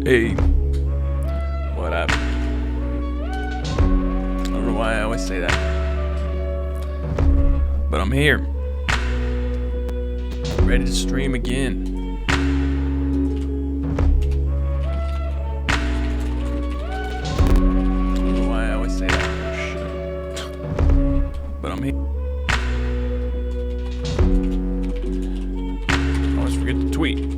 Hey, what up? I don't know why I always say that, but I'm here, ready to stream again. I don't know why I always say that, but I'm here. I always forget to tweet.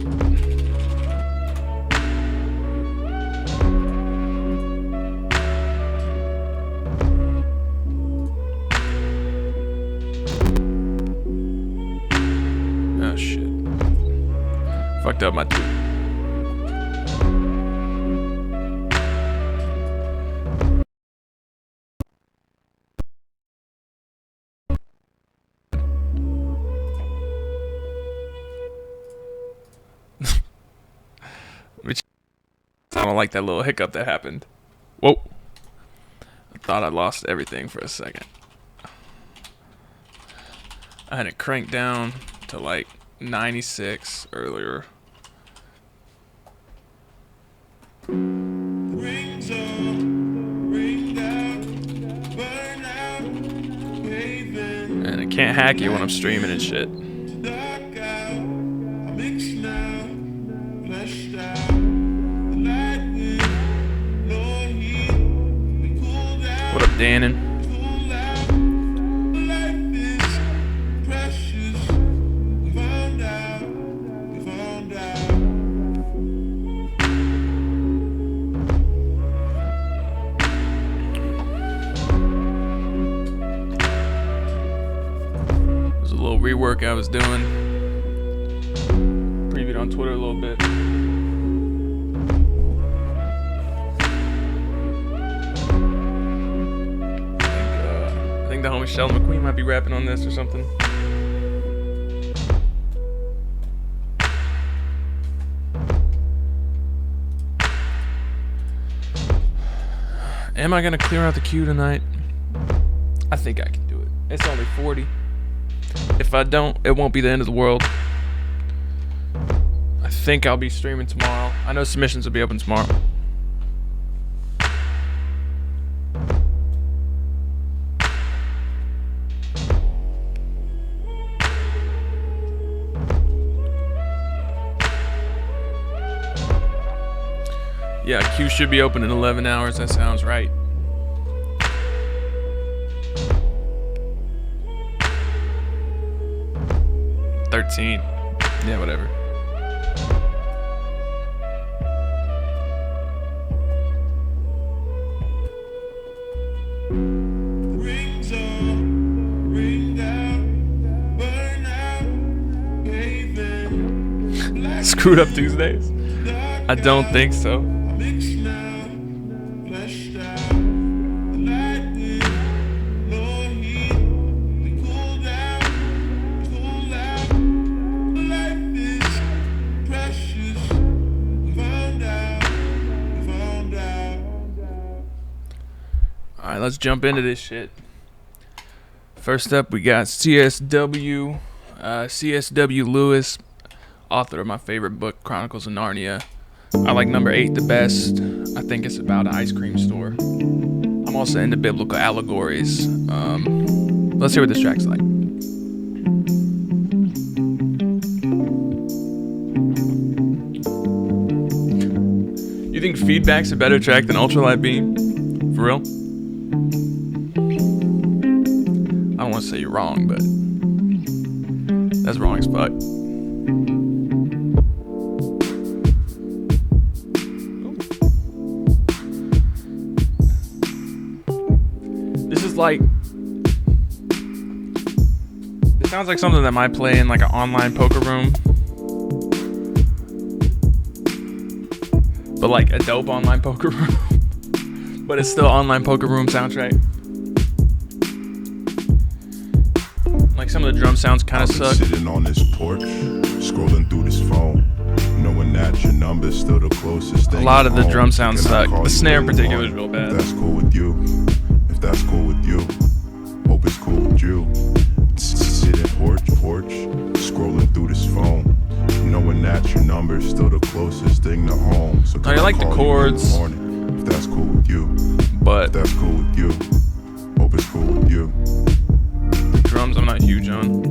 Fucked up my tweet. I don't like that little hiccup that happened. Whoa. I thought I lost everything for a second. I had it cranked down to like 96 earlier. And I can't hack it when I'm streaming and shit. What up, Dannon? Rework I was doing. Previewed on Twitter a little bit. I think the homie Sheldon McQueen might be rapping on this or something. Am I gonna clear out the queue tonight? I think I can do it. It's only 40. If I don't, it won't be the end of the world. I think I'll be streaming tomorrow. I know submissions will be open tomorrow. Yeah, queue should be open in 11 hours. That sounds right. Yeah, whatever. Screwed up Tuesdays? I don't think so. Let's jump into this shit. First up, we got CSSW Lewis, author of my favorite book, Chronicles of Narnia. I like number 8 the best. I think it's about an ice cream store. I'm also into biblical allegories. Let's hear what this track's like. You think Feedback's a better track than Ultralight Beam? For real? I don't want to say you're wrong, but that's wrong as fuck. This is like, it sounds like something that might play in like an online poker room, but like a dope online poker room. But it's still online poker room soundtrack. Like some of the drum sounds kind of suck. Sitting on this porch, scrolling through this phone, knowing that your number's still the closest thing. A lot of the drum sounds suck. The snare in particular is real bad. If that's cool with you, if that's cool with you, hope it's cool with you. Sitting porch, scrolling through this phone, knowing that your number, still the closest thing to home. So I like the chords. If that's cool with you. But if that's cool with you. Hope it's cool with you. The drums I'm not huge on.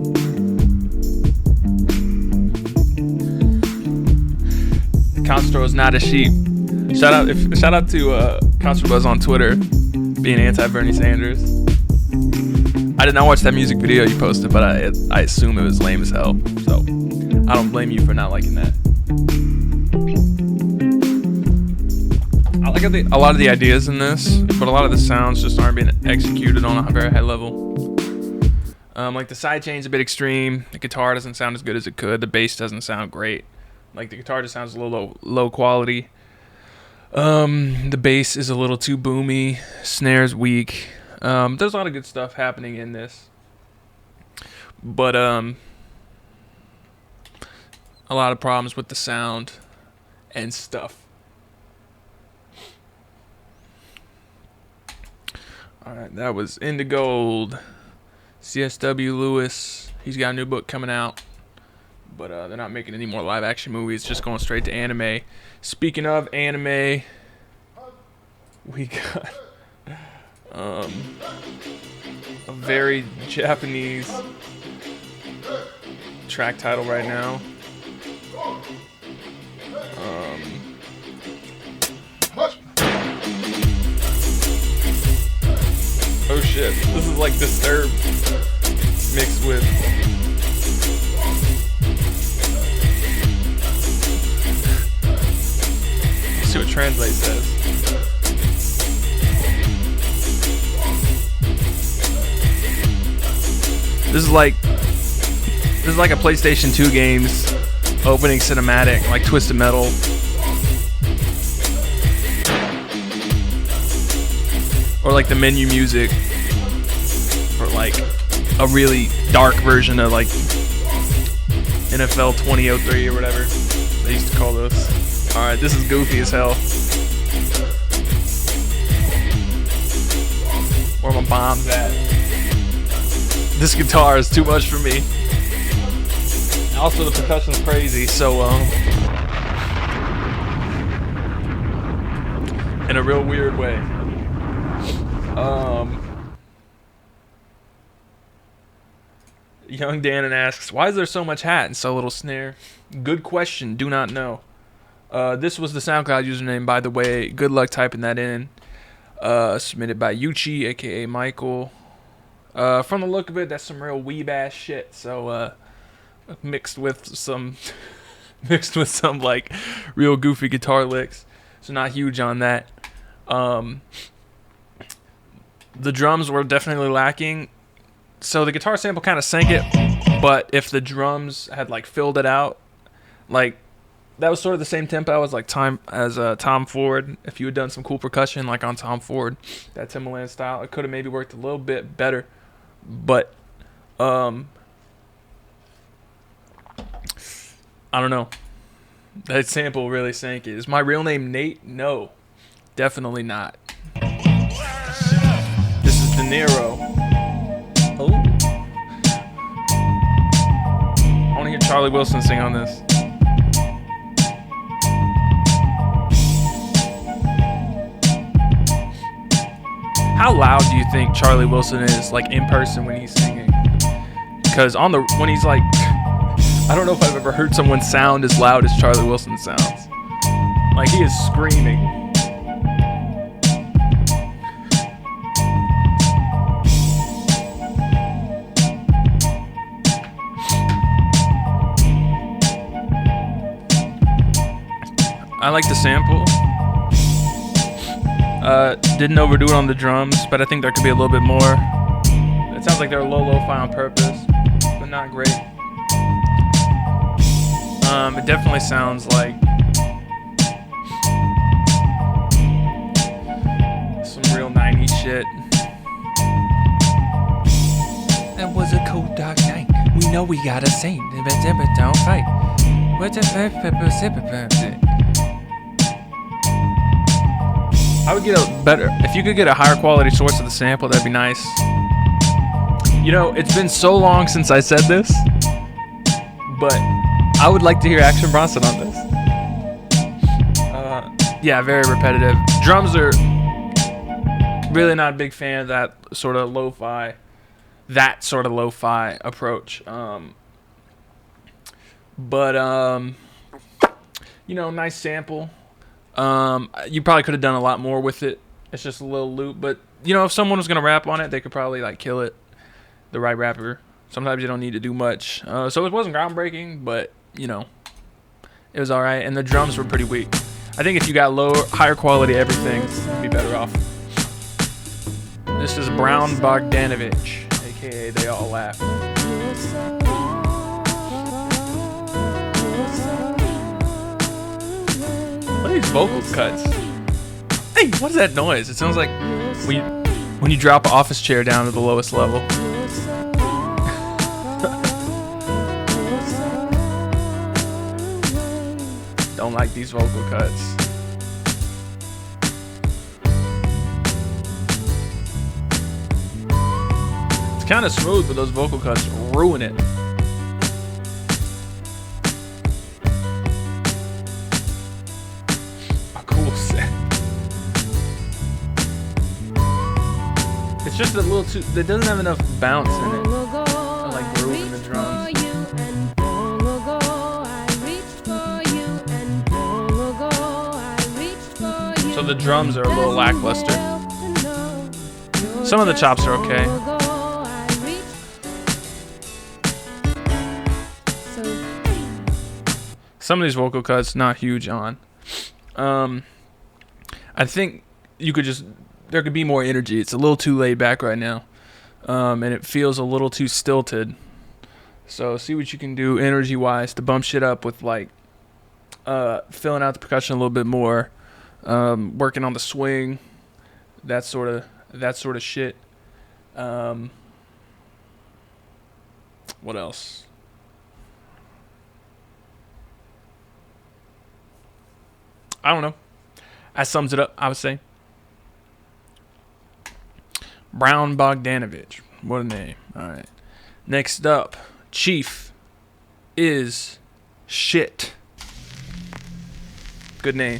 Constro is not a sheep. Shout out to Constrabuzz on Twitter being anti-Bernie Sanders. I did not watch that music video you posted, but I assume it was lame as hell. So I don't blame you for not liking that. I like a lot of the ideas in this, but a lot of the sounds just aren't being executed on a very high level. Like the sidechain's a bit extreme. The guitar doesn't sound as good as it could. The bass doesn't sound great. Like the guitar just sounds a little low quality. The bass is a little too boomy. Snare's weak. There's a lot of good stuff happening in this, but a lot of problems with the sound and stuff. Alright, that was Into Gold. CSSW Lewis. He's got a new book coming out, but they're not making any more live action movies, just going straight to anime. Speaking of anime, we got a very Japanese track title right now. Oh shit, this is like Disturbed mixed with let's see what Translate says. This is like a PlayStation 2 game's opening cinematic, like Twisted Metal. Or like the menu music for like a really dark version of like NFL 2003 or whatever they used to call this. Alright, this is goofy as hell. Where my bomb's at. This guitar is too much for me. Also, the percussion's crazy, so in a real weird way. Young Dannon asks, why is there so much hat and so little snare? Good question, do not know. This was the SoundCloud username, by the way. Good luck typing that in. Submitted by Yuchi, aka Michael. From the look of it, that's some real weeb ass shit. So mixed with some like real goofy guitar licks. So not huge on that. The drums were definitely lacking. So the guitar sample kind of sank it, but if the drums had like filled it out, like that was sort of the same tempo as like Tom Ford. If you had done some cool percussion like on Tom Ford, that Timbaland style, it could have maybe worked a little bit better. But I don't know. That sample really sank it. Is my real name Nate? No, definitely not. This is Daero. Oh, I want to hear Charlie Wilson sing on this. How loud do you think Charlie Wilson is, like in person when he's singing? Because when he's like, I don't know if I've ever heard someone sound as loud as Charlie Wilson sounds. Like he is screaming. I like the sample. Didn't overdo it on the drums, but I think there could be a little bit more. It sounds like they're lo-fi on purpose, but not great. It definitely sounds like some real 90s shit. It was a cold dark night. We know we gotta sing, but don't fight. I would get if you could get a higher quality source of the sample, that'd be nice. You know, it's been so long since I said this, but I would like to hear Action Bronson on this. Yeah, very repetitive. Drums are really not a big fan of that sort of lo-fi approach. But you know, nice sample. You probably could have done a lot more with it. It's just a little loop, but you know, if someone was gonna rap on it, they could probably like kill it. The right rapper. Sometimes you don't need to do much. So it wasn't groundbreaking, but you know, it was all right. And the drums were pretty weak. I think if you got higher quality everything, you'd be better off. This is Brown Bogdanovich, aka They All Laugh. What are these vocal cuts? Hey, what is that noise? It sounds like when you drop an office chair down to the lowest level. Don't like these vocal cuts. It's kind of smooth, but those vocal cuts ruin it. A cool set. It's just a little too. It doesn't have enough bounce in it. I like groove in the drums. So the drums are a little lackluster. Some of the chops are okay. Some of these vocal cuts not huge on. I think there could be more energy. It's a little too laid back right now. And it feels a little too stilted. So see what you can do energy wise to bump shit up with like filling out the percussion a little bit more. Working on the swing, that sort of shit. What else? I don't know. That sums it up, I would say. Brown Bogdanovich. What a name. All right. Next up, Chief is shit. Good name.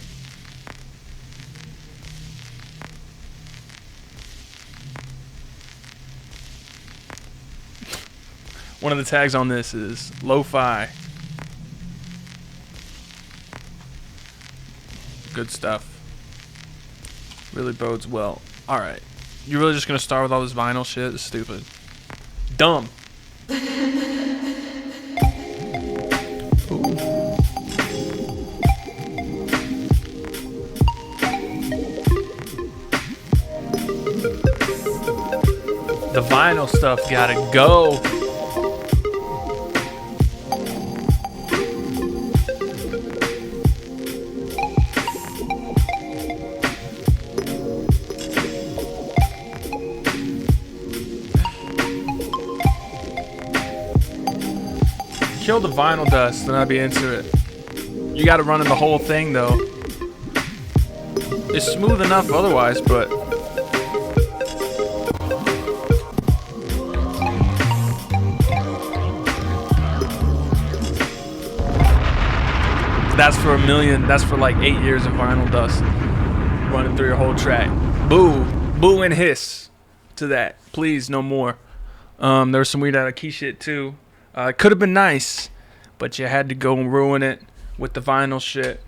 One of the tags on this is lo-fi. Good stuff. Really bodes well. Alright. You're really just gonna start with all this vinyl shit? It's stupid. Dumb. Ooh. The vinyl stuff gotta go. Kill the vinyl dust, then I'd be into it. You gotta run in the whole thing though. It's smooth enough otherwise, but that's for that's for like 8 years of vinyl dust running through your whole track. Boo. Boo and hiss to that. Please, no more. There was some Weird Al Key shit too. It could have been nice, but you had to go and ruin it with the vinyl shit.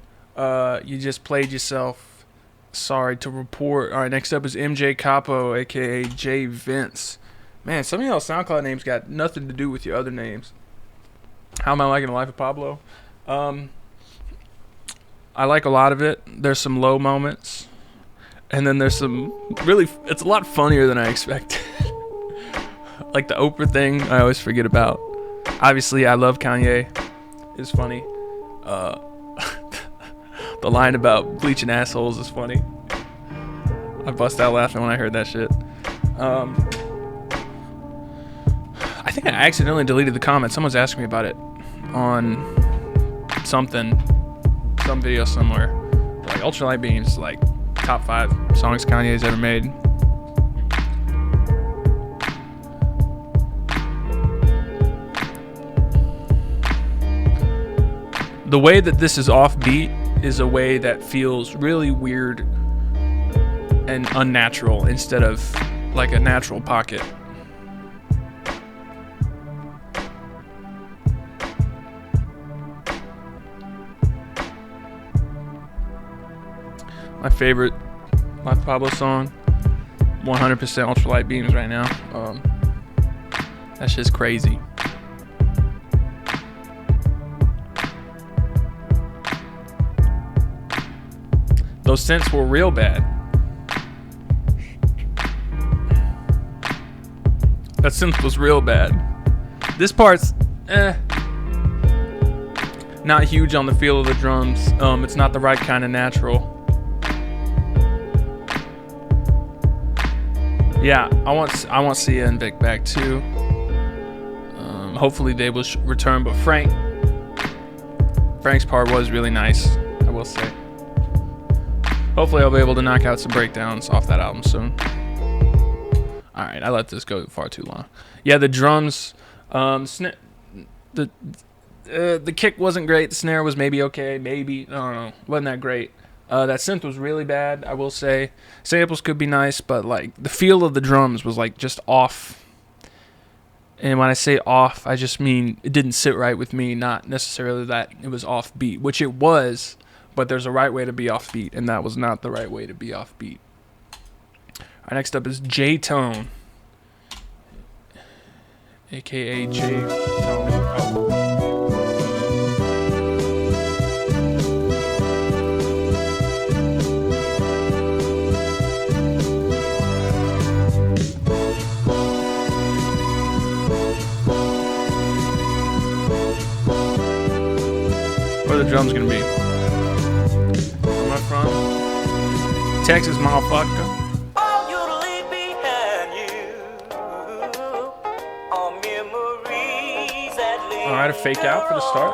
You just played yourself. Sorry to report. All right, next up is MJ Capo, a.k.a. J Vince. Man, some of y'all SoundCloud names got nothing to do with your other names. How am I liking the life of Pablo? I like a lot of it. There's some low moments. And then there's some really... It's a lot funnier than I expected. Like the Oprah thing, I always forget about. Obviously, I love Kanye. It's funny. The line about bleaching assholes is funny. I bust out laughing when I heard that shit. I think I accidentally deleted the comment. Someone's asking me about it on some video somewhere. Like Ultralight Beams, like top 5 songs Kanye's ever made. The way that this is offbeat is a way that feels really weird and unnatural instead of like a natural pocket. My favorite Life Pablo song, 100% Ultralight Beams right now. That's just crazy. Those synths were real bad. That synth was real bad. This part's not huge on the feel of the drums. It's not the right kind of natural. Yeah, I want Sia and Vic back too. Hopefully they will return, but Frank's part was really nice, I will say. Hopefully I'll be able to knock out some breakdowns off that album soon. Alright, I let this go far too long. Yeah, the drums, the kick wasn't great, the snare was maybe okay, maybe, I don't know, wasn't that great. That synth was really bad, I will say. Samples could be nice, but like the feel of the drums was like just off. And when I say off, I just mean it didn't sit right with me, not necessarily that it was off beat, which it was, but there's a right way to be off beat, and that was not the right way to be off beat. Alright, next up is J-Tone, aka J-Tone. Oh. Where the drums gonna be? Where am I from? Texas, motherfucker. Alright, a fake out for the start.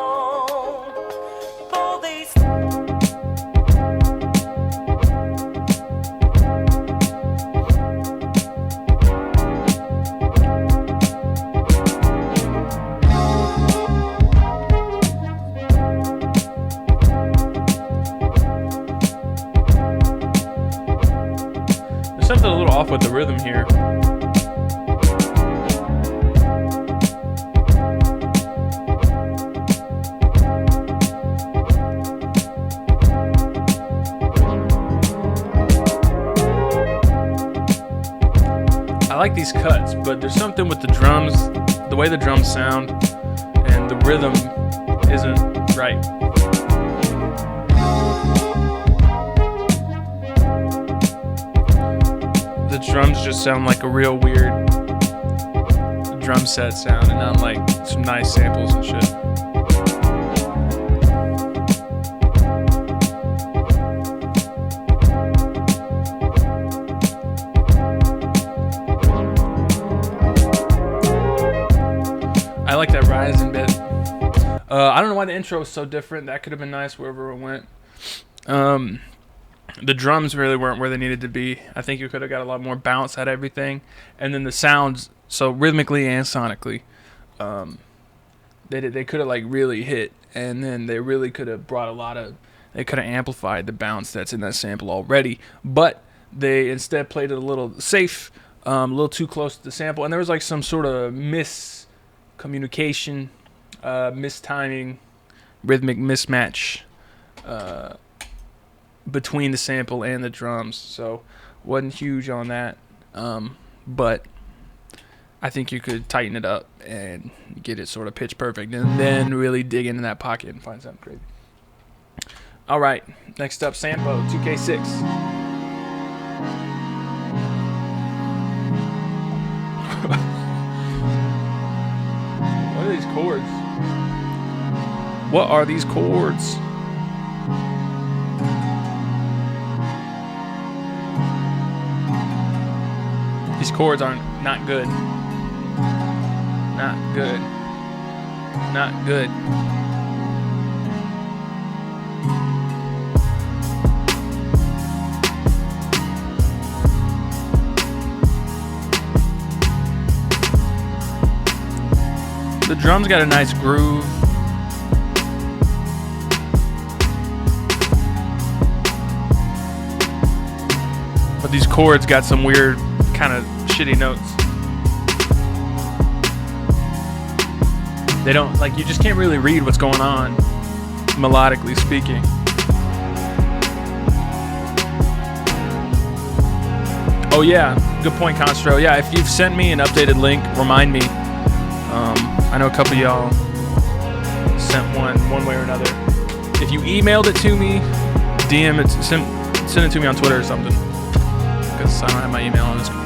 Something a little off with the rhythm here. I like these cuts, but there's something with the drums, the way the drums sound, and the rhythm isn't right. The drums just sound like a real weird drum set sound and not like some nice samples and shit. I like that rising bit. I don't know why the intro was so different. That could have been nice wherever it went. The drums really weren't where they needed to be. I think you could have got a lot more bounce out of everything. And then the sounds, so rhythmically and sonically, they could have like really hit. And then they really could have brought they could have amplified the bounce that's in that sample already. But they instead played it a little safe, a little too close to the sample. And there was like some sort of miscommunication, mistiming, rhythmic mismatch, between the sample and the drums, so wasn't huge on that, but I think you could tighten it up and get it sort of pitch perfect and then really dig into that pocket and find something crazy. Alright, next up, Sampo, 2K6. What are these chords? What are these chords? These chords aren't not good. Not good. Not good. The drums got a nice groove. these chords got some weird kind of shitty notes. They don't, like, you just can't really read what's going on, melodically speaking. Oh yeah, good point, Constro. Yeah, if you've sent me an updated link, remind me. I know a couple of y'all sent one way or another. If you emailed it to me, DM it, send it to me on Twitter or something, because I don't have my email on this computer.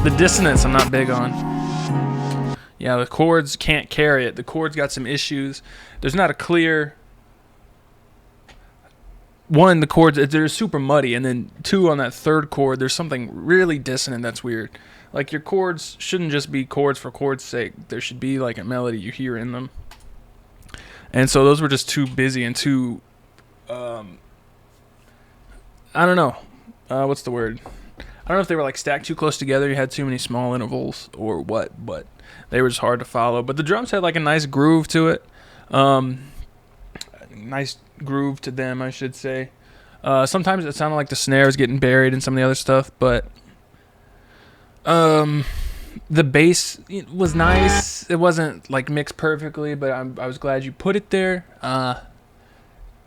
The dissonance I'm not big on. Yeah, the chords can't carry it. The chords got some issues. There's not a clear... One, the chords, they're super muddy. And then two, on that third chord, there's something really dissonant that's weird. Like, your chords shouldn't just be chords for chord's sake. There should be, like, a melody you hear in them. And so those were just too busy and too... I don't know. What's the word? I don't know if they were like stacked too close together, you had too many small intervals or what, but they were just hard to follow. But the drums had like a nice groove to it. Nice groove to them, I should say. Sometimes it sounded like the snare was getting buried in some of the other stuff, but the bass was nice. It wasn't like mixed perfectly, but I was glad you put it there. I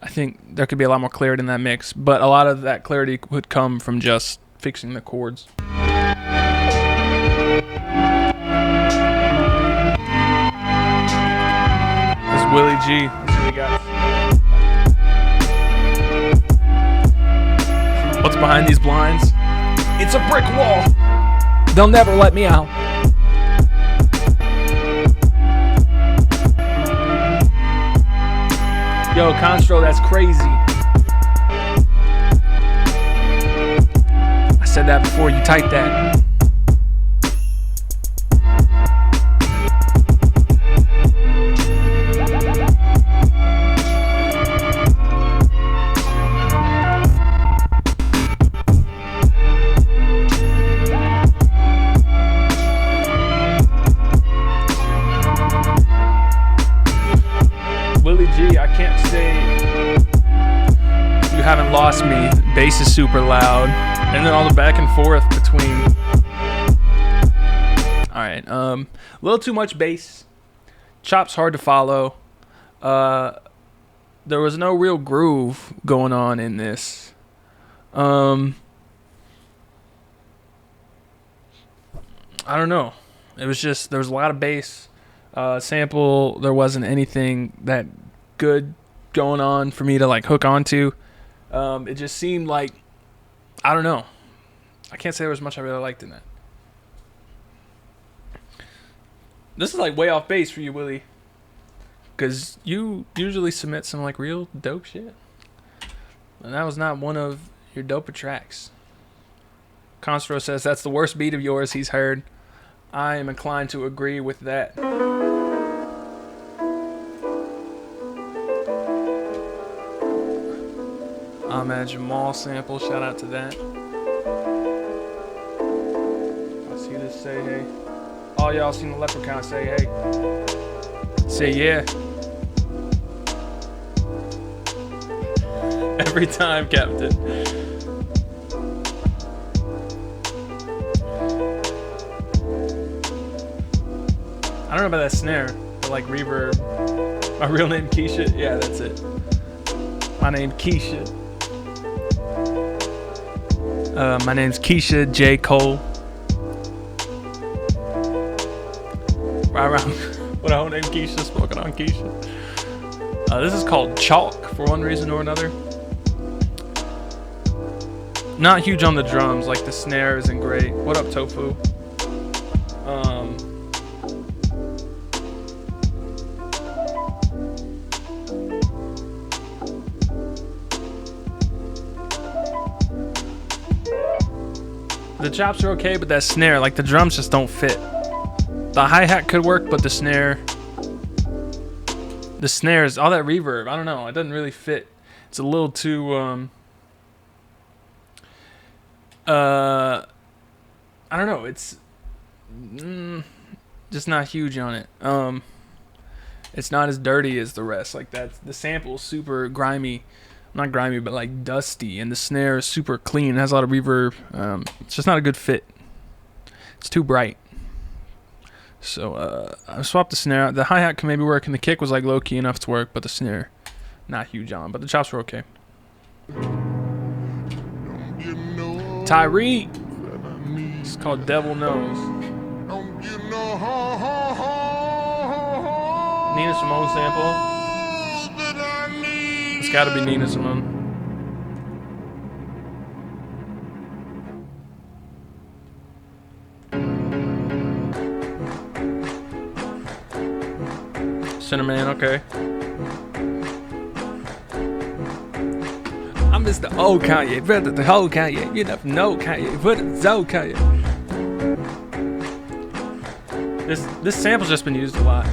think there could be a lot more clarity in that mix, but a lot of that clarity would come from just fixing the chords. This is Willie G. Let's see what we got. What's behind these blinds? It's a brick wall. They'll never let me out. Yo, Constro, that's crazy. I said that before you typed that. Willie G, I can't say you haven't lost me. Bass is super loud. And then all the back and forth between. Alright, a little too much bass. Chops hard to follow. There was no real groove going on in this. I don't know. It was just, there was a lot of bass. Sample, there wasn't anything that good going on for me to like hook onto. It just seemed like, I don't know. I can't say there was much I really liked in that. This is like way off base for you, Willie. Because you usually submit some like real dope shit. And that was not one of your doper tracks. Constro says that's the worst beat of yours he's heard. I am inclined to agree with that. I'm at Jamal sample. Shout out to that. I see this say hey. All y'all seen the leprechaun say hey. Say yeah. Every time, Captain. I don't know about that snare, but like reverb. My real name Kesha? Yeah, that's it. My name Kesha. My name's Kesha J. Cole. Right around with our own name Kesha, smoking on Kesha. This is called Chalk for one reason or another. Not huge on the drums, like the snare isn't great. What up, Tofu? The chops are okay, but that snare, like the drums just don't fit. The hi-hat could work, but the snares, all that reverb, I don't know, it doesn't really fit. It's a little too, I don't know, it's just not huge on it. It's not as dirty as the rest. Like that, the sample's super grimy, not grimy, but like dusty, and the snare is super clean. It has a lot of reverb. It's just not a good fit. It's too bright. So I swapped the snare out. The hi-hat can maybe work, and the kick was like low-key enough to work, but the snare, not huge on. But the chops were okay. Tyree. It's called Devil Knows. Nina Simone sample. It's gotta be Nina Simone. Cinnamon, okay. I'm Mr. Old Kanye, better the whole Kanye. You never know Kanye, but it's old Kanye. This sample's just been used a lot.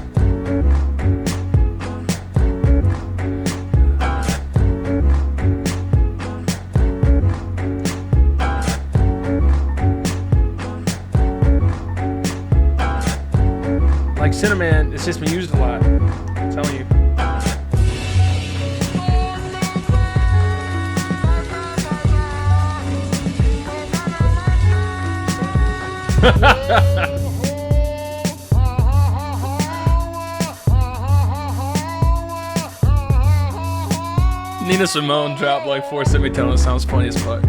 Like Cinnamon, it's just been used a lot. I'm telling you. Nina Simone dropped like 4 semitones. Sounds funny as fuck.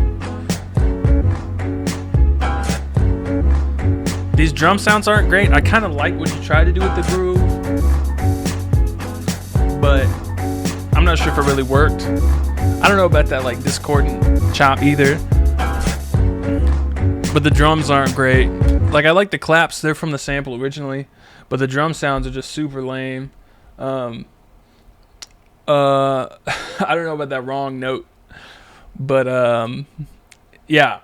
These drum sounds aren't great. I kind of like what you tried to do with the groove, but I'm not sure if it really worked. I don't know about that like discordant chop either. But the drums aren't great. Like I like the claps, they're from the sample originally, but the drum sounds are just super lame. I don't know about that wrong note, but yeah.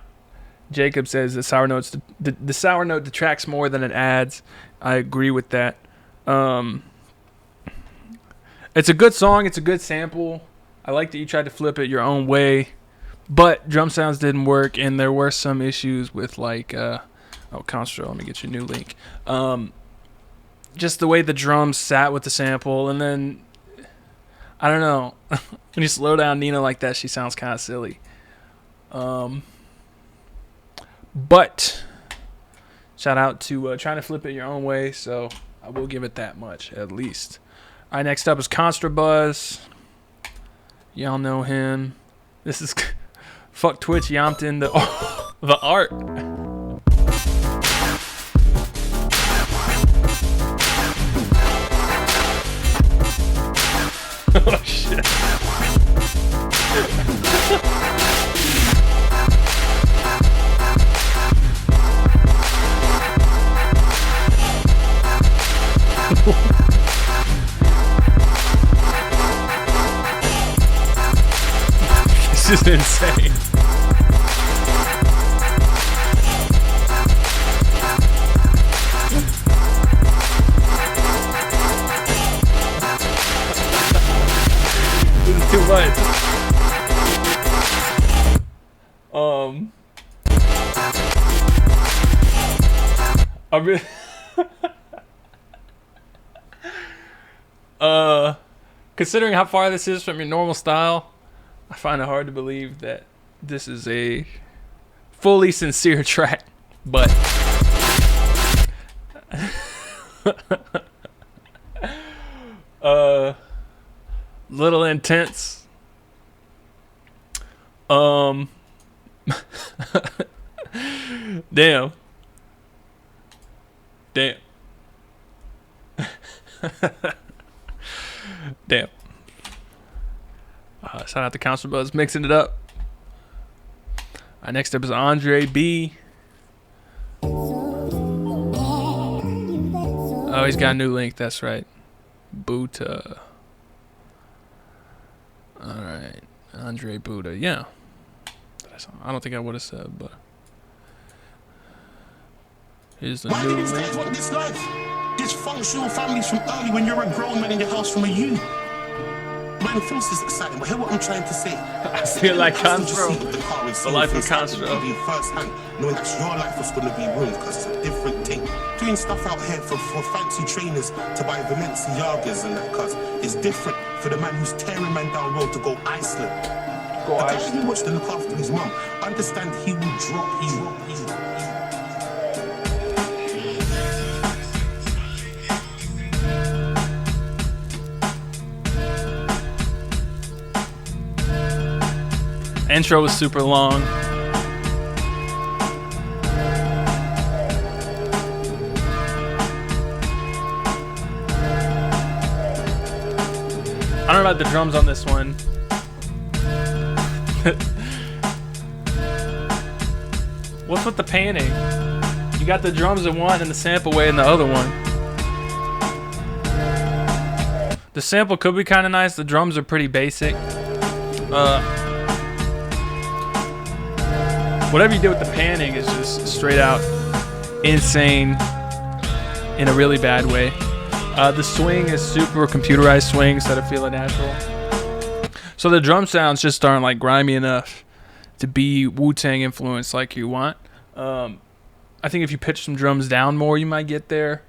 Jacob says the sour notes the sour note detracts more than it adds. I agree with that. It's a good song, it's a good sample. I like that you tried to flip it your own way, but drum sounds didn't work, and there were some issues with like Constrabuzz, let me get you a new link. Just the way the drums sat with the sample, and then I don't know. When you slow down Nina like that, she sounds kind of silly. But shout out to trying to flip it your own way, so I will give it that much at least. All right, next up is Constrabuzz. Y'all know him. This is fuck Twitch Yampton the art. Oh shit. This is insane. This is too much. I really considering how far this is from your normal style, I find it hard to believe that this is a fully sincere track, but little intense. Damn. Damn. Shout out to Constrabuzz mixing it up. Next up is Andre B. Oh, he's got a new link. That's right. Buddha. Alright. Andre Buddha. Yeah. I don't think I would have said, but here's the new link. Dysfunctional families from early when you're a grown man in your house from a youth. But Man thinks it's exciting, but hear what I'm trying to say. I feel like Constro. The life of Constro. Being first hand, knowing that your life was going to be ruined because it's a different thing. Doing stuff out here for fancy trainers to buy Balenciagas and that, because it's different for the man who's tearing man down road to go Iceland. The guy who wants to look after his mum, understand he will drop you. Intro was super long. I don't know about the drums on this one. What's with the panning? You got the drums in one and the sample way in the other one. The sample could be kind of nice. The drums are pretty basic. Whatever you do with the panning is just straight out insane in a really bad way. The swing is super computerized swing instead of feeling natural. So the drum sounds just aren't like grimy enough to be Wu-Tang influenced like you want. I think if you pitch some drums down more, you might get there.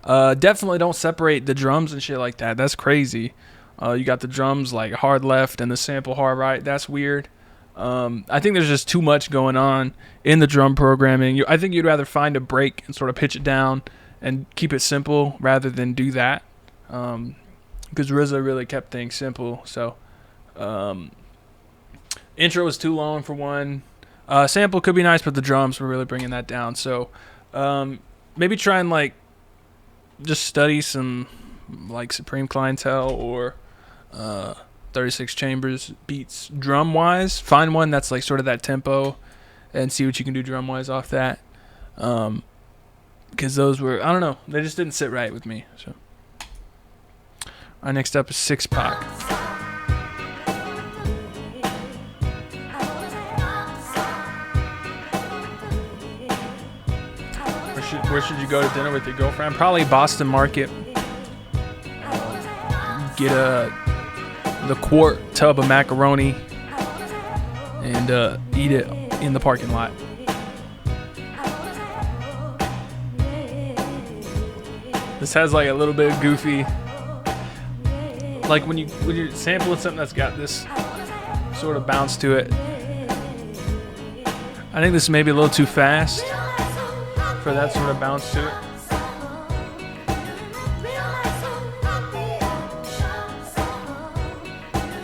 Definitely don't separate the drums and shit like that. That's crazy. You got the drums like hard left and the sample hard right. That's weird. I think there's just too much going on in the drum programming. I think you'd rather find a break and sort of pitch it down and keep it simple rather than do that. Because RZA really kept things simple. So, intro was too long for one. Sample could be nice, but the drums were really bringing that down. So, maybe try and like just study some like Supreme Clientele or 36 Chambers beats drum wise. Find one that's like sort of that tempo and see what you can do drum wise off that. Because those were, I don't know, they just didn't sit right with me. So, next up is 6 Pac. Where should you go to dinner with your girlfriend? Probably Boston Market. Get the quart tub of macaroni and eat it in the parking lot. This has like a little bit of goofy, like when you're sampling something that's got this sort of bounce to it. I think this may be a little too fast for that sort of bounce to it.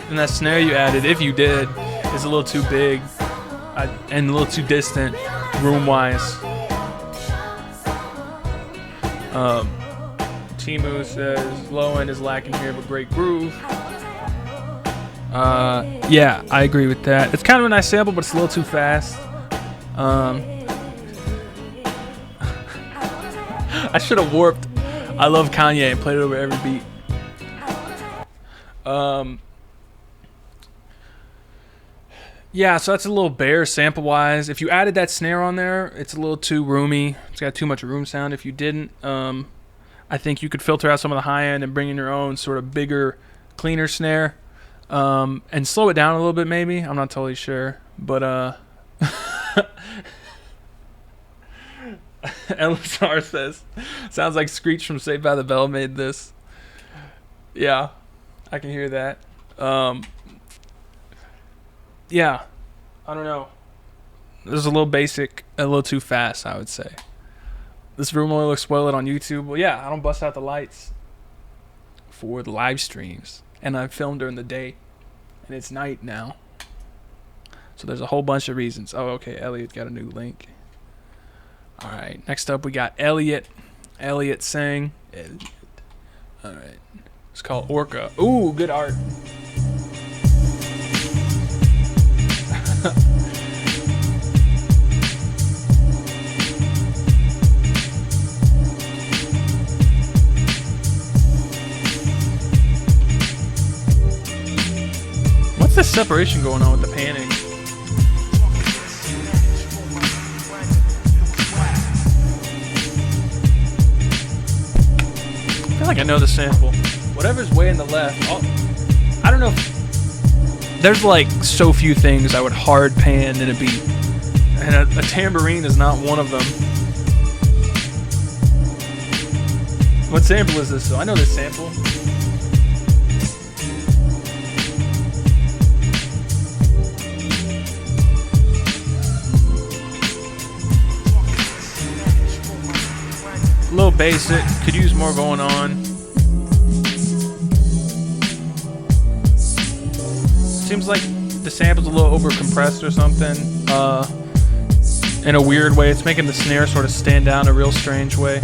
And that snare you added, if you did, is a little too big and a little too distant room-wise. Timu says, low end is lacking here, but great groove. Yeah, I agree with that. It's kind of a nice sample, but it's a little too fast. I should have warped I Love Kanye and played it over every beat. Yeah, so that's a little bare sample-wise. If you added that snare on there, it's a little too roomy. It's got too much room sound. If you didn't, I think you could filter out some of the high end and bring in your own sort of bigger, cleaner snare. And slow it down a little bit maybe. I'm not totally sure. But, LSR says, sounds like Screech from Saved by the Bell made this. Yeah, I can hear that. Yeah, I don't know. This is a little basic, a little too fast, I would say. This room only looks spoiled on YouTube. Well, yeah, I don't bust out the lights for the live streams. And I film during the day, and it's night now. So there's a whole bunch of reasons. Oh, okay, Elliott got a new link. All right, next up we got Elliott. Elliott sang. Elliott. All right, it's called Orca. Ooh, good art. What's the separation going on with the panning? I feel like I know the sample. Whatever's way in the left. I don't don't know if, there's like so few things I would hard pan in a beat, and a tambourine is not one of them. What sample is this? So I know this sample. A little basic, could use more going on. Seems like the sample's a little over compressed or something. In a weird way, it's making the snare sort of stand down a real strange way.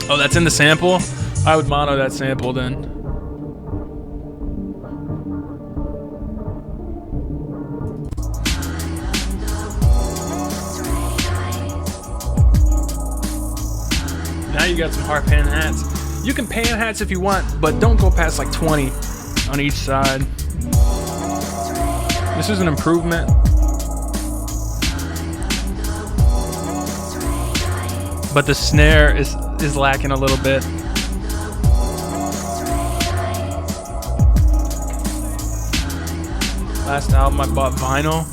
Oh, that's in the sample? I would mono that sample then. Now you got some hard pan hats. You can pan hats if you want, but don't go past like 20 on each side. This is an improvement. But the snare is lacking a little bit. Last album I bought vinyl.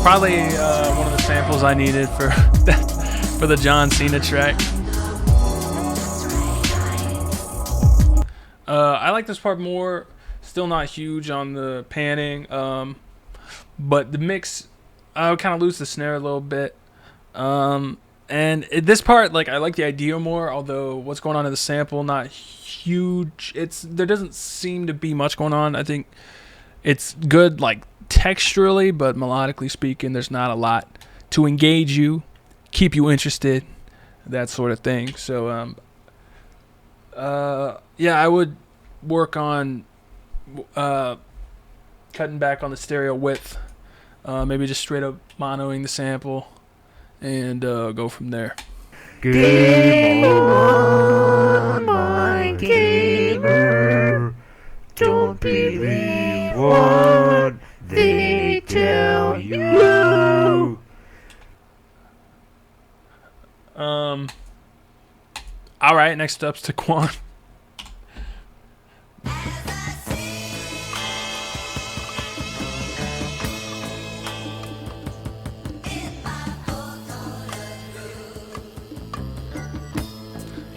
Probably one of the samples I needed for for the John Cena track. I like this part more. Still not huge on the panning, but the mix, I would kind of lose the snare a little bit. This part, like, I like the idea more, although what's going on in the sample, not huge. There doesn't seem to be much going on. I think it's good, like, texturally, but melodically speaking, there's not a lot to engage you, keep you interested, that sort of thing. So, yeah, I would work on cutting back on the stereo width, maybe just straight up monoing the sample, and go from there. Game on, my gamer. Don't believe what they tell you. All right, next up's Towan.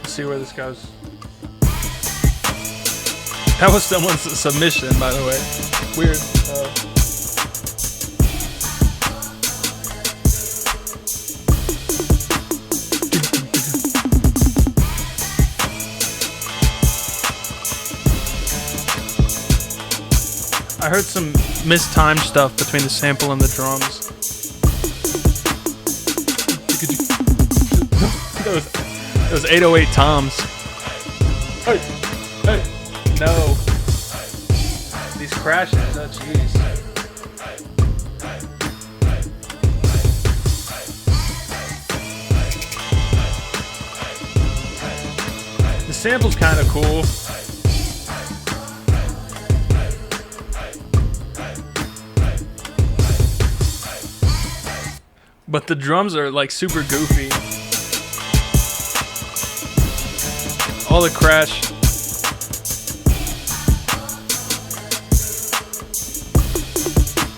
See where this goes. That was someone's submission, by the way. Weird. I heard some mistimed stuff between the sample and the drums. Those 808 toms. Hey, hey, no. These crashes, oh jeez. The sample's kind of cool. But the drums are like super goofy. All the crash.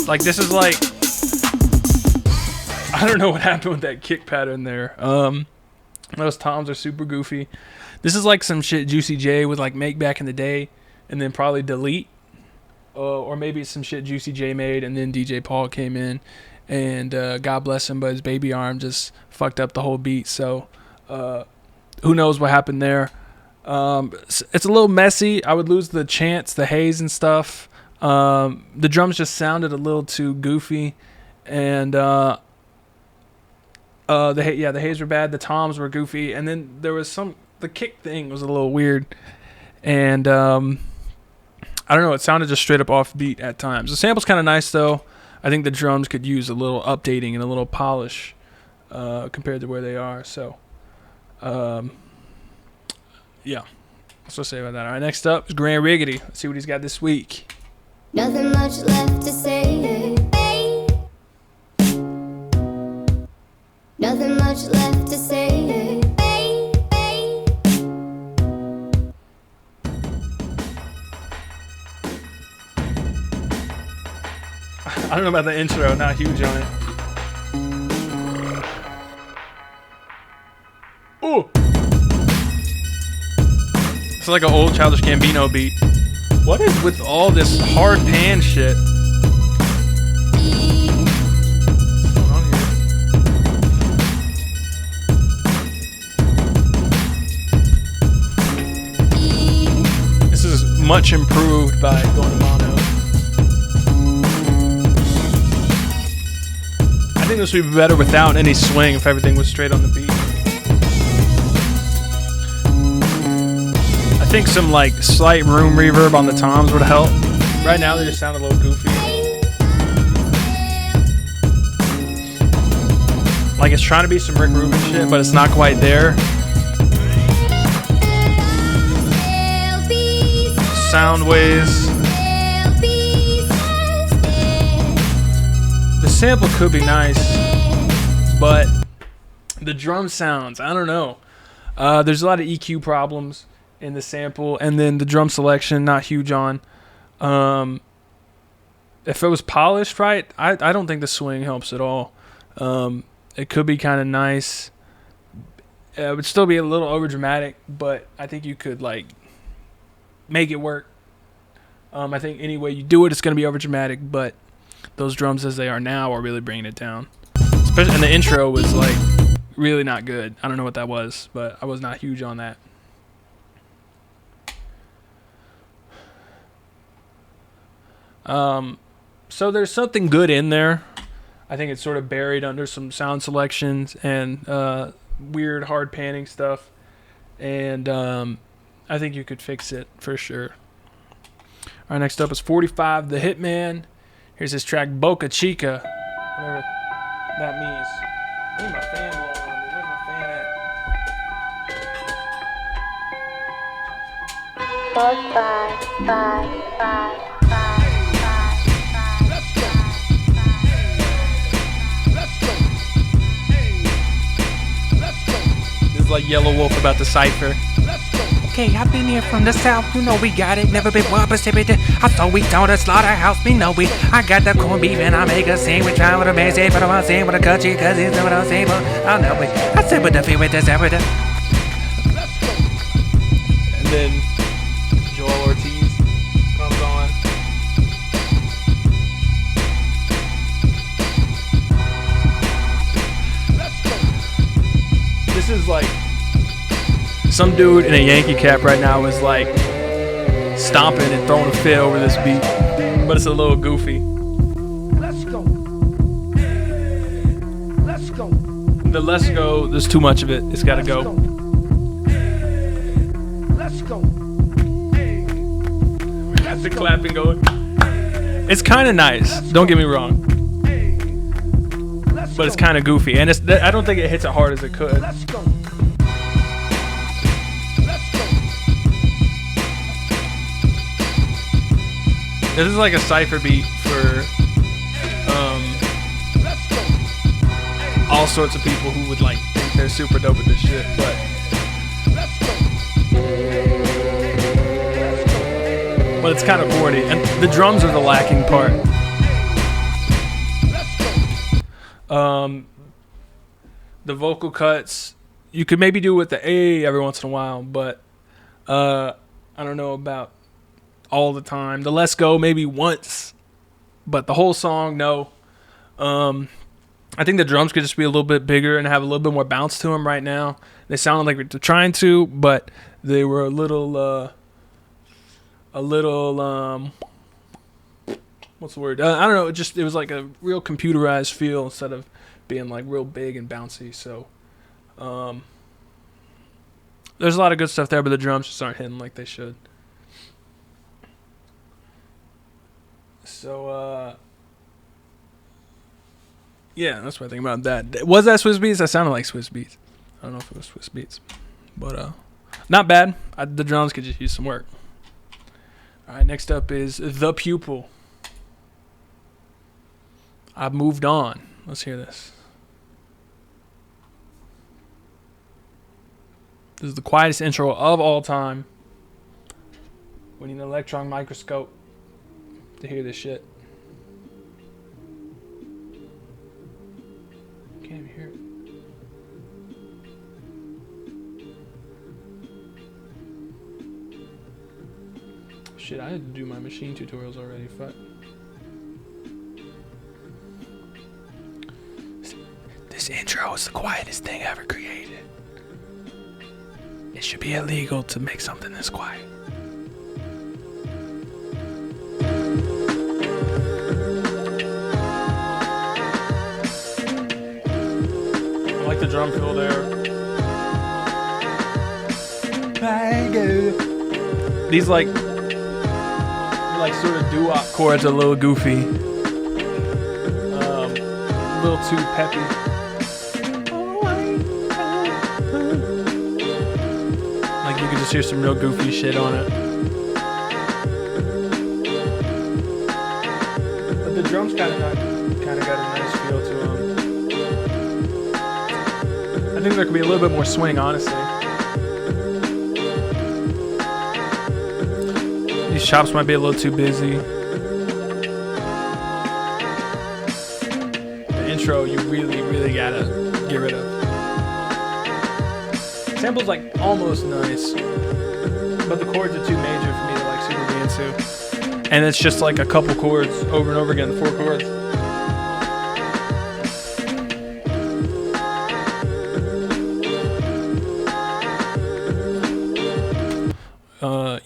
Like, this is like, I don't know what happened with that kick pattern there. Those toms are super goofy. This is like some shit Juicy J would like make back in the day and then probably delete. Or maybe it's some shit Juicy J made and then DJ Paul came in and God bless him, but his baby arm just fucked up the whole beat. So who knows what happened there. It's a little messy. I would lose the chants, the haze and stuff. The drums just sounded a little too goofy, and the haze were bad. The toms were goofy, and then there was the kick thing was a little weird, and I don't know. It sounded just straight up offbeat at times. The sample's kind of nice though. I think the drums could use a little updating and a little polish compared to where they are. So. Yeah, that's what I say about that. All right, next up is Grand Riggedy. Let's see what he's got this week. Nothing much left to say. I don't know about the intro, not huge on it. Ooh! It's like an old Childish Gambino beat. What is with all this hard pan shit? What's going on here? This is much improved by going to mono. I think this would be better without any swing if everything was straight on the beat. I think some like slight room reverb on the toms would help. Right now they just sound a little goofy. Like it's trying to be some Rick Rubin shit, but it's not quite there. Sound waves. The sample could be nice, but the drum sounds, I don't know. There's a lot of EQ problems in the sample, and then the drum selection, not huge on. If it was polished right, I don't think the swing helps at all. It could be kind of nice. It would still be a little over dramatic, but I think you could like make it work. I think any way you do it, it's going to be over dramatic, but those drums as they are now are really bringing it down. Especially, and the intro was like really not good. I don't know what that was, but I was not huge on that. So there's something good in there. I think it's sort of buried under some sound selections and weird hard panning stuff. And I think you could fix it for sure. All right, next up is 45, The Hitman. Here's his track, Boca Chica. Whatever that means. I need my fan blowing on me. Where's my fan at? 4, 5, 5, 5. This is like Yellow Wolf about the cipher. Okay, I've been here from the south, you know we got it. Never been one precipitate. I thought we told a slaughterhouse, we know we. I got the corned beef and I make a sandwich. Try with a man, say, but I'm saying with a country, cause it's what I'm saying, but I know it. I said with the feet with the separator. And then Joel Ortiz comes on. This is like some dude in a Yankee cap right now is like stomping and throwing a fit over this beat, but it's a little goofy. Let's go. Let's go. The let's go, there's too much of it. It's gotta go. Let's go. Got the clapping going. It's kind of nice. Don't get me wrong, but it's kind of goofy, and I don't think it hits it hard as it could. Let's go. This is like a cypher beat for all sorts of people who would like think they're super dope at this shit, but it's kind of corny, and the drums are the lacking part. The vocal cuts you could maybe do with the A every once in a while, but I don't know about all the time. The let's go maybe once, but the whole song, no. I think the drums could just be a little bit bigger and have a little bit more bounce to them right now. They sounded like they're trying to, but they were a little what's the word? I don't know. It was like a real computerized feel instead of being like real big and bouncy. So there's a lot of good stuff there, but the drums just aren't hitting like they should. So, yeah, that's what I think about that. Was that Swiss Beats? That sounded like Swiss Beats. I don't know if it was Swiss Beats. But, not bad. The drums could just use some work. All right, next up is The Pupil. I've moved on. Let's hear this. This is the quietest intro of all time. We need an electron microscope to hear this shit. can't even hear it. Shit, I had to do my machine tutorials already. Fuck. This intro is the quietest thing ever created. It should be illegal to make something this quiet. I like the drum fill there. These like sort of doo-wop chords are a little goofy. A little too peppy. Like you can just hear some real goofy shit on it. But the drums kind of got a nice feel to them. I think there could be a little bit more swing, honestly. These chops might be a little too busy. The intro, you really gotta get rid of. Sample's like almost nice, but the chords are too major for me to like super be into. And it's just like a couple chords over and over again, the 4 chords.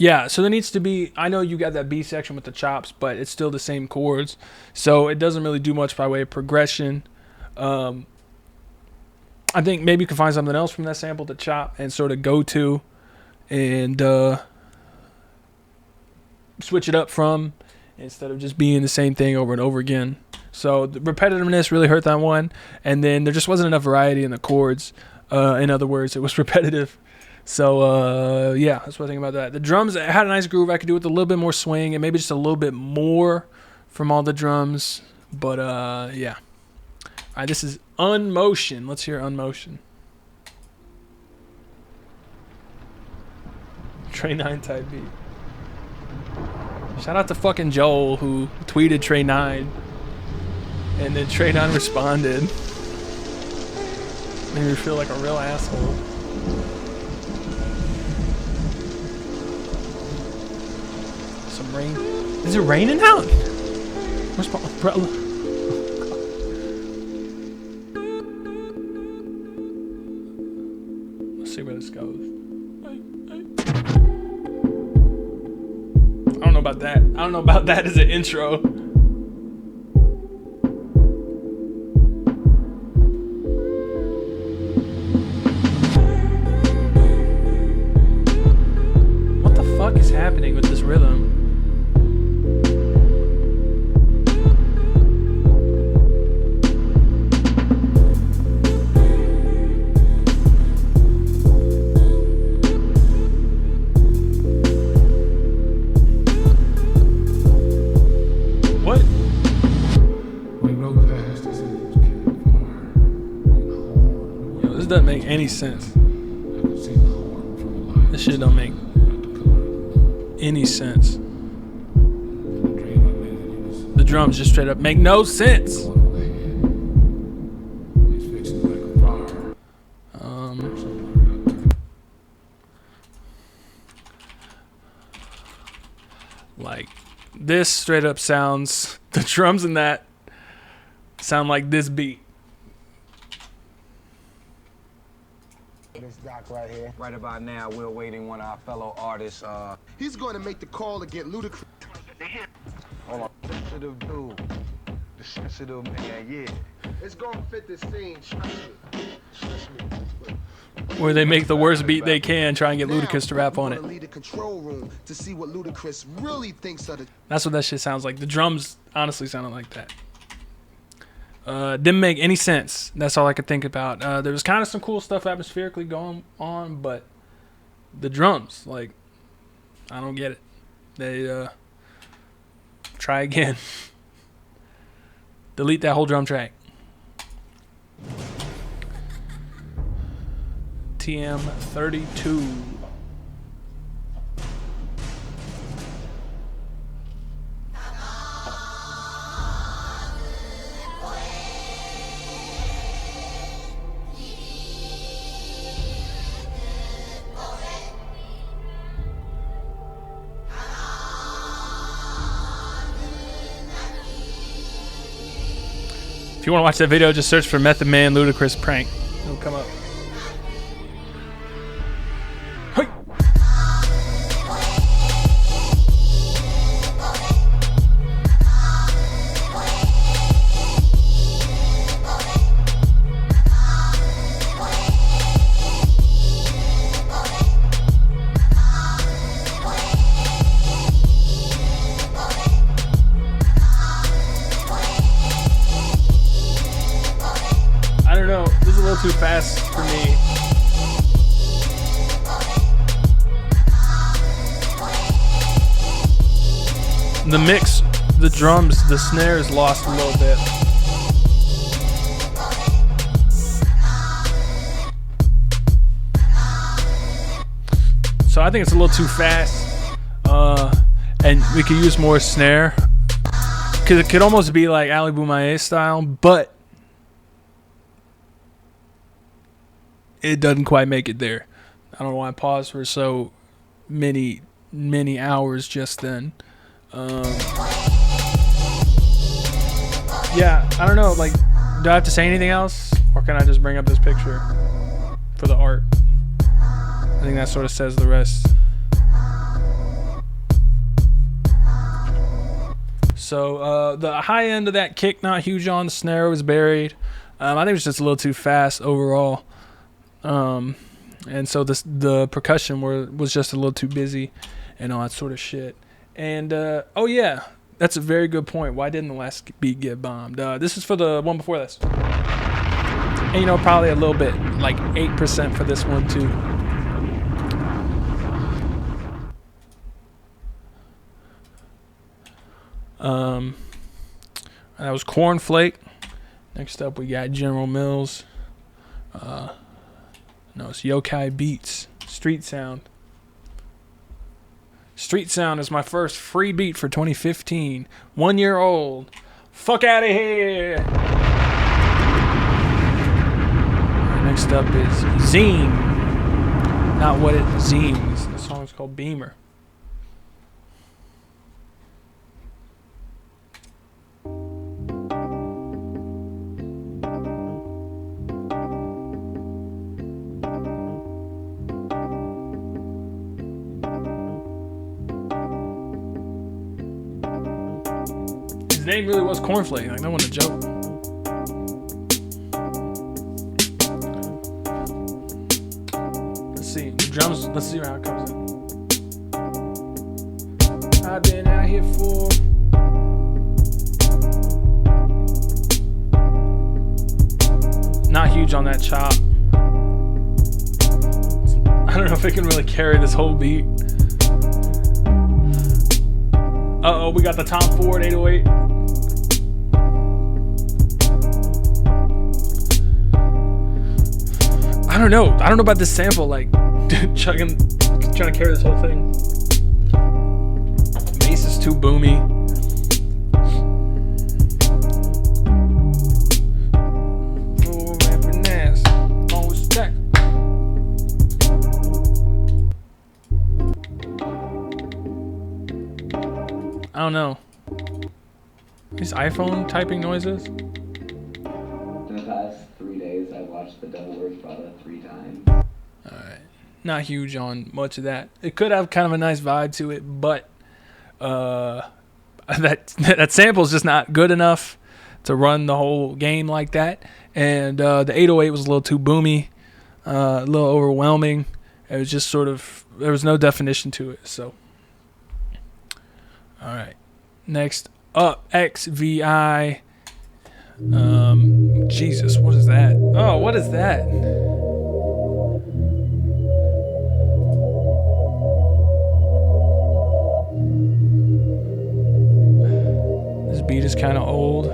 Yeah, so there needs to be, I know you got that B section with the chops, but it's still the same chords. So it doesn't really do much by way of progression. I think maybe you can find something else from that sample to chop and sort of go to and switch it up from instead of just being the same thing over and over again. So the repetitiveness really hurt that one. And then there just wasn't enough variety in the chords. In other words, it was repetitive. So, yeah, that's what I think about that. The drums had a nice groove. I could do with a little bit more swing and maybe just a little bit more from all the drums. But, yeah. All right, this is Unmotion. Let's hear Unmotion. Trey 9 type beat. Shout out to fucking Joel who tweeted Trey 9. And then Trey 9 responded. Made me feel like a real asshole. Rain. Is it raining out? Where's my umbrella? Let's see where this goes. I don't know about that. I don't know about that as an intro. What the fuck is happening with this rhythm? Doesn't make any sense. This shit don't make any sense. The drums just straight up make no sense. Like this straight up sounds, the drums in that sound like this beat. This doc right here. Right about now, we're awaiting one of our fellow artists. He's going to make the call to get Ludacris. Hold on. Sensitive dude. The sensitive man, yeah. It's going to fit the scene, trust me. Where they make the worst beat they can, try and get Ludacris to rap on it. Lead the control room to see what Ludacris really thinks of the. That's what that shit sounds like. The drums honestly sounded like that. Didn't make any sense. That's all I could think about. There was kind of some cool stuff atmospherically going on, but the drums, like, I don't get it. They try again. Delete that whole drum track. TM32. you want to watch that video, just search for Method Man Ludacris prank. It'll come up. Hey. Too fast for me. The mix, the drums, the snares lost a little bit. So I think it's a little too fast. And we could use more snare. Cause it could almost be like Ali Boumaier style, but it doesn't quite make it there. I don't know why I paused for so many hours just then. Yeah, I don't know. Like, do I have to say anything else, or can I just bring up this picture for the art? I think that sort of says the rest. So the high end of that kick, not huge on. The snare was buried. I think it was just a little too fast overall. And so the percussion was just a little too busy and all that sort of shit. And oh yeah, that's a very good point. Why didn't the last beat get bombed? This is for the one before this. And you know, probably a little bit, like 8% for this one too. That was Cornflake. Next up we got General Mills. No, it's Yokai Beats. Street Sound. Street Sound is my first free beat for 2015. 1 year old. Fuck out of here. Right, next up is Zine. Not what it zines. The song is called Beamer. His name really was Cornflake. Like, no one to joke. Let's see. The drums, let's see how it comes in. I've been out here for not huge on that chop. I don't know if it can really carry this whole beat. Uh-oh, we got the Tom Ford 808. I don't know about this sample, like, dude, trying to carry this whole thing. Bass is too boomy. Oh, rapping ass, always stack. I don't know. These iPhone typing noises. In the past 3 days, I watched The Devil Wears Prada 3 times. Alright. Not huge on much of that. It could have kind of a nice vibe to it, but that sample is just not good enough to run the whole game like that. And the 808 was a little too boomy, a little overwhelming. It was just sort of, there was no definition to it. So, all right. Next up, XVI. Jesus, what is that? Oh, what is that? This beat is kind of old.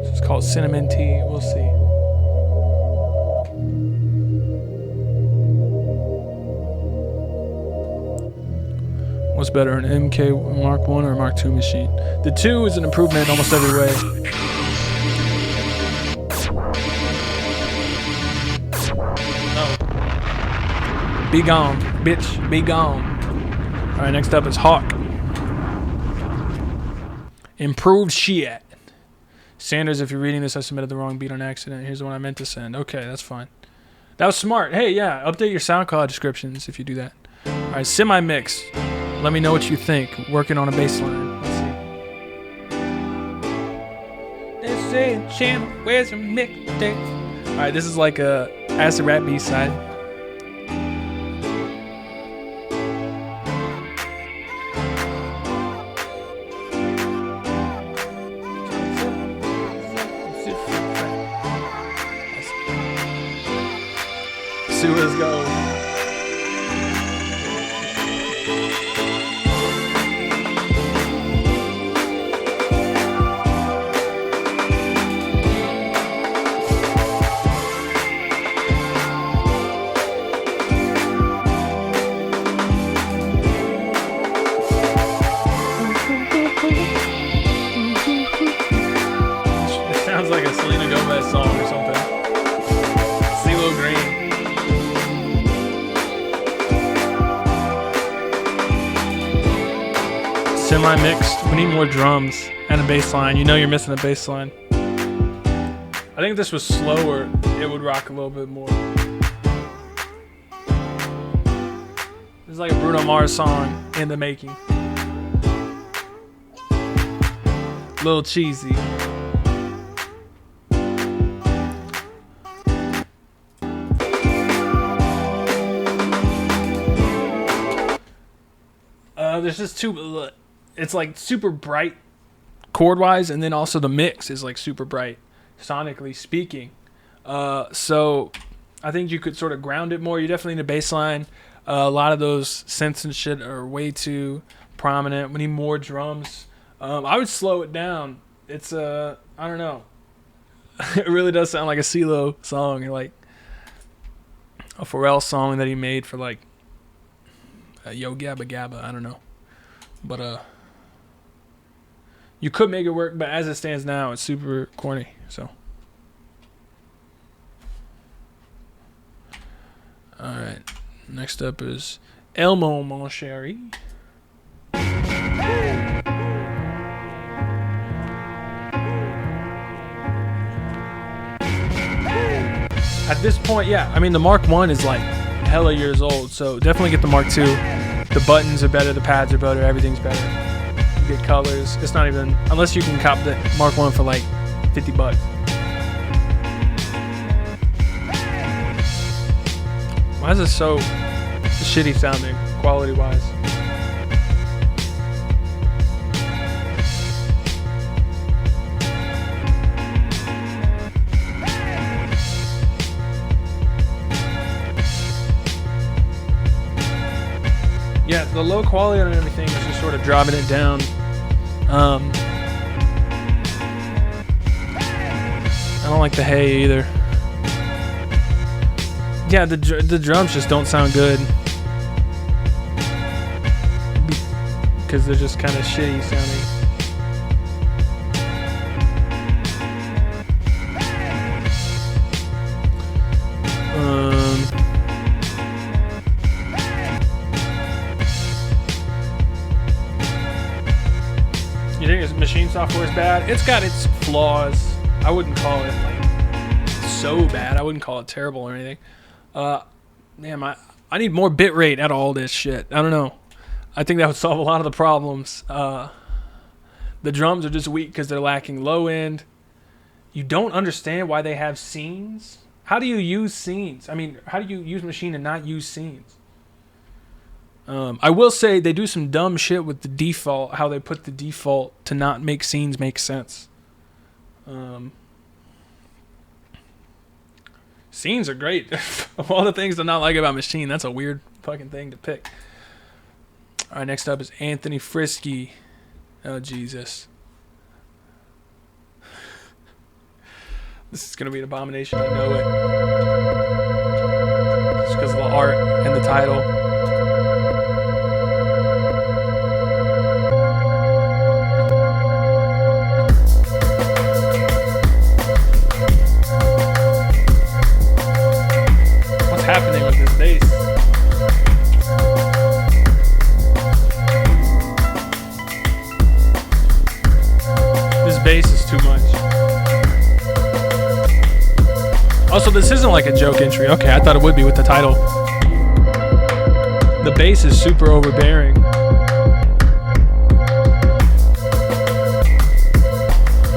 This is called Cinnamon Tea. We'll see. What's better, an MK Mark 1 or a Mark 2 machine? The 2 is an improvement in almost every way. Oh. Be gone, bitch. Be gone. Alright, next up is Hawk. Improved shit. Sandurz, if you're reading this, I submitted the wrong beat on accident. Here's the one I meant to send. Okay, that's fine. That was smart. Hey, yeah, update your SoundCloud descriptions if you do that. All right, semi-mix. Let me know what you think. Working on a bass line. Let's see. They say, channel, where's your mixtape? All right, this is like a acid rap B-side. See where this goes. It sounds like a Selena Gomez song or something. CeeLo Green. Semi-mixed. We need more drums and a bass line. You know you're missing a bass line. I think if this was slower, it would rock a little bit more. This is like a Bruno Mars song in the making. A little cheesy. There's just two. It's like super bright chord wise, and then also the mix is like super bright sonically speaking. So I think you could sort of ground it more. You definitely need a bass line. A lot of those synths and shit are way too prominent. We need more drums. I would slow it down. It's I don't know. It really does sound like a CeeLo song, or like a Pharrell song that he made for like Yo Gabba Gabba. I don't know. But you could make it work, but as it stands now, it's super corny. So, all right. Next up is Elmo, mon chéri. At this point, yeah, I mean the Mark 1 is like hella years old, so definitely get the Mark 2. The buttons are better, the pads are better, everything's better. You get colors. It's not even, unless you can cop the Mark 1 for like $50. Why is this so shitty sounding, quality wise? Yeah, the low quality on everything is just sort of dropping it down. I don't like the hay either. Yeah, the drums just don't sound good because they're just kind of shitty sounding. You think his machine software is bad? It's got its flaws. I wouldn't call it like so bad. I wouldn't call it terrible or anything. Damn, I need more bitrate out of all this shit. I don't know. I think that would solve a lot of the problems. The drums are just weak because they're lacking low end. You don't understand why they have scenes. How do you use scenes? I mean, how do you use Machine and not use scenes? I will say they do some dumb shit with the default, how they put the default to not make scenes make sense. Scenes are great. Of all the things to not like about Machine, that's a weird fucking thing to pick. All right, next up is Anthony Frisky. Oh, Jesus. This is going to be an abomination. I know it. Just because of the art and the title. Happening with this bass. This bass is too much. so this isn't like a joke entry. Okay, I thought it would be with the title. The bass is super overbearing.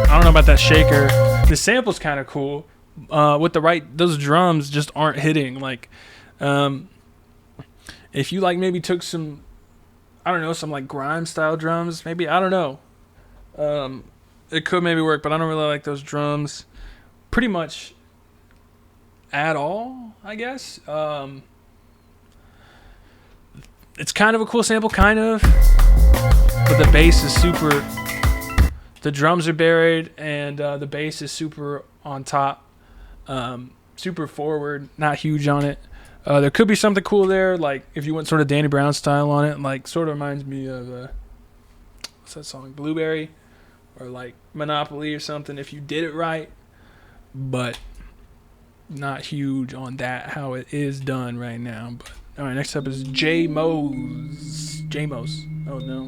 I don't know about that shaker. The sample's kind of cool. With the right, those drums just aren't hitting. Like, if you like maybe took some, I don't know, some like grime style drums, maybe, I don't know. It could maybe work, but I don't really like those drums pretty much at all, I guess. It's kind of a cool sample, kind of, but the bass is super, the drums are buried, and the bass is super on top, super forward, not huge on it. There could be something cool there, like if you went sort of Danny Brown style on it, like sort of reminds me of, what's that song, Blueberry, or like Monopoly or something, if you did it right, but not huge on that, how it is done right now. But all right, next up is Jamos. Oh no,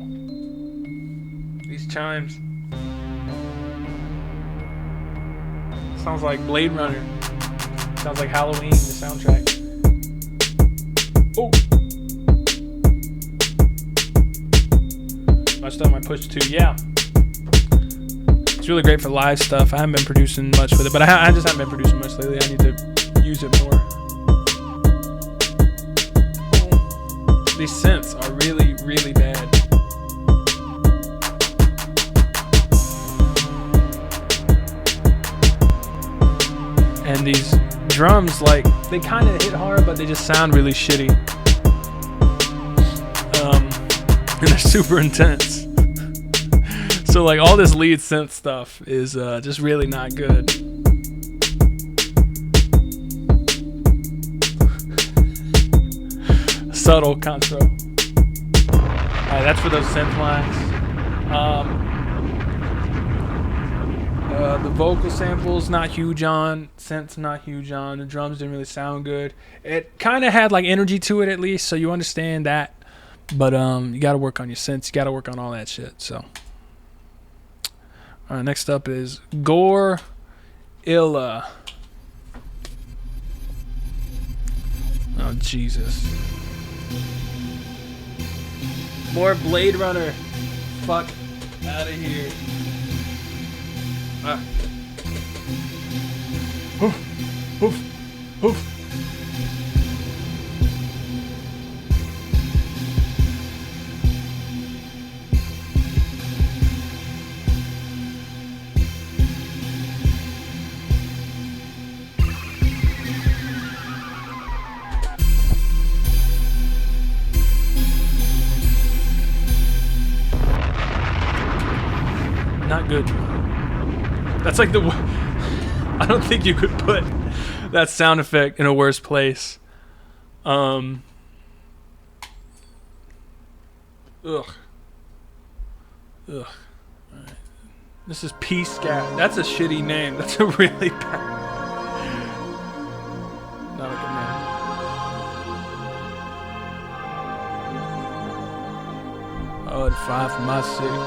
these chimes. Sounds like Blade Runner. Sounds like Halloween, the soundtrack. Oh, my stuff might push too. Yeah, it's really great for live stuff. I haven't been producing much with it, but I just haven't been producing much lately. I need to use it more. These synths are really, really bad. And these drums, like, they kind of hit hard, but they just sound really shitty. And they're super intense. So, like, all this lead synth stuff is just really not good. Subtle contro. Alright, that's for those synth lines. The vocal samples not huge on, synths not huge on, the drums didn't really sound good. It kind of had like energy to it at least, so you understand that. But you got to work on your synths, you got to work on all that shit. So, all right, next up is Gore IL. Oh Jesus. More Blade Runner. Fuck out of here. Oof, oof, oof. Not good. That's like the... I don't think you could put that sound effect in a worse place. Ugh. Ugh. Alright. This is P-Scat. That's a shitty name. That's a really bad... Not a good name. Oh, the 5 from my city.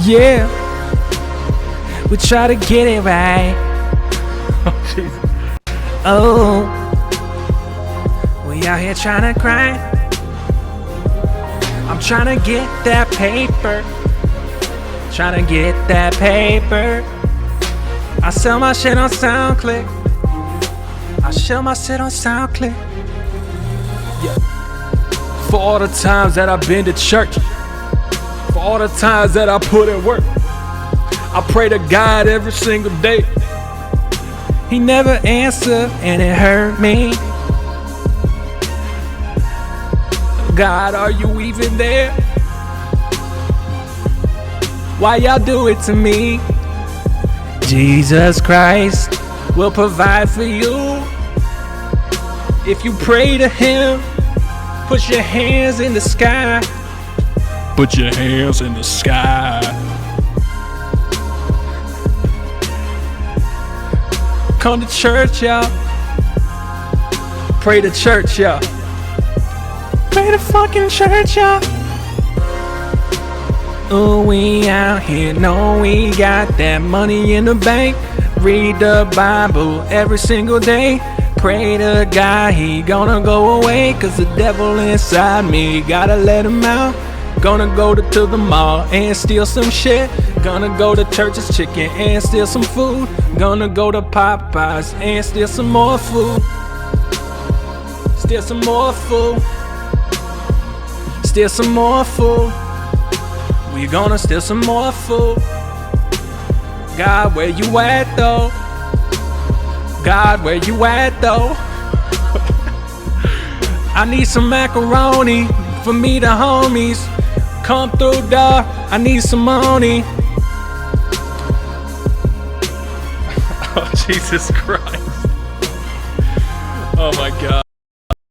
Yeah, we try to get it right. Oh, Jesus. Oh, we out here trying to grind. I'm trying to get that paper. Trying to get that paper. I sell my shit on SoundClick. I sell my shit on SoundClick. Yeah. For all the times that I've been to church. For all the times that I put in work. I pray to God every single day. He never answered and it hurt me. God, are you even there? Why y'all do it to me? Jesus Christ will provide for you. If you pray to him, put your hands in the sky. Put your hands in the sky. Come to church, y'all. Pray to church, y'all. Pray to fucking church, y'all. Ooh, we out here, know we got that money in the bank. Read the Bible every single day. Pray to God, he gonna go away. Cause the devil inside me, gotta let him out. Gonna go to the mall and steal some shit. Gonna go to Church's Chicken and steal some food. Gonna go to Popeyes and steal some more food. Steal some more food. Steal some more food. We gonna steal some more food. God, where you at though? God, where you at though? I need some macaroni for me, the homies. Come through, dawg. I need some money. Oh, Jesus Christ. Oh my God.